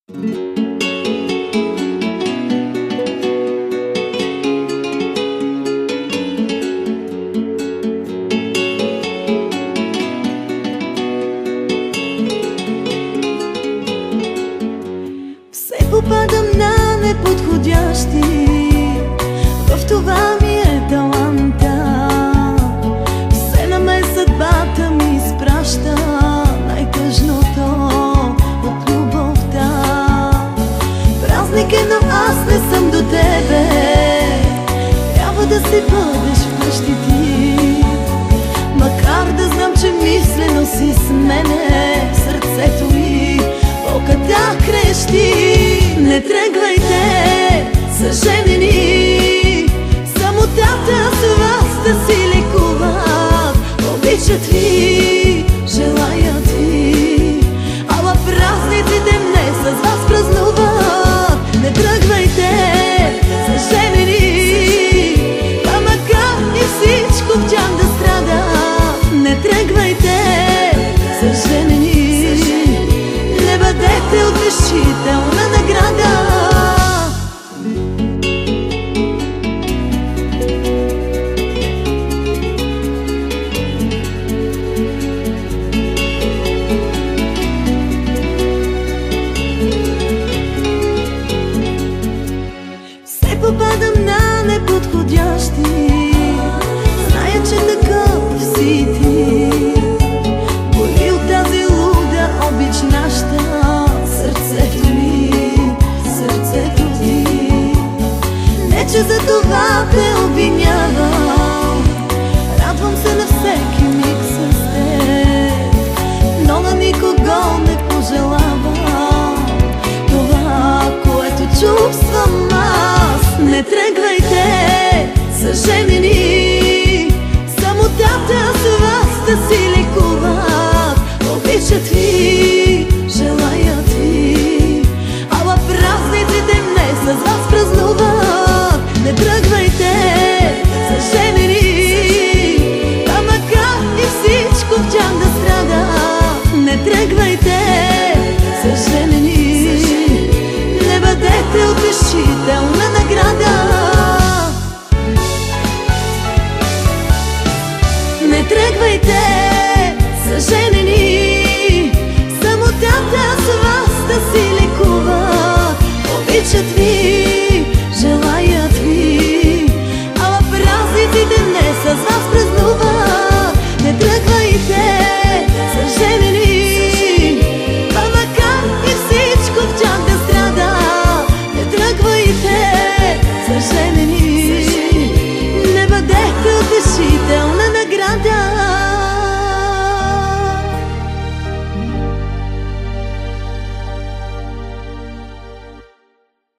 Все попадам на неподходящи, в това ми е таланта. Все на мен съдбата ми изпраща най-тъжното от любовта. Празник е, но аз не съм до тебе, трябва да си бъдеш вкъщи ти. Макар да знам, че мислено си с мене, в сърцето ми болката крещи. Не тръгвайте, са женени, самотата с вас да си лекуват. Обичат ви, желаят ви, ала празниците не с вас празнуват. Не тръгвайте, са женени, а макар и всичко в тях да страда. Не тръгвайте, са женени, не бъдете утешителна награда. Все попадам на неподходящи, зная, че такъв си ти. Боли от тази луда обич нашата, сърцето ми, сърцето ти. Не, че за това те обвинявам, радвам се на всеки миг с теб, но на никого не пожелавам това, което чувствам аз. Не тръгвайте, са женени, самотата с вас да си лекуват. Обичат ви, желаят ви, ала празниците не с вас празнуват. Не тръгвайте, са женени, а макар и всичко в тях да страда. Не тръгвайте, са женени, не бъдете утешителна награда. Не тръгвайте, са женени, самотата с вас да си лекуват. Обичат ви, желаят ви, ала празниците не с вас празнуват. Не тръгвайте, са женени, а макар и всичко в тях да страда. Не тръгвайте, са женени, не бъдете утешителни.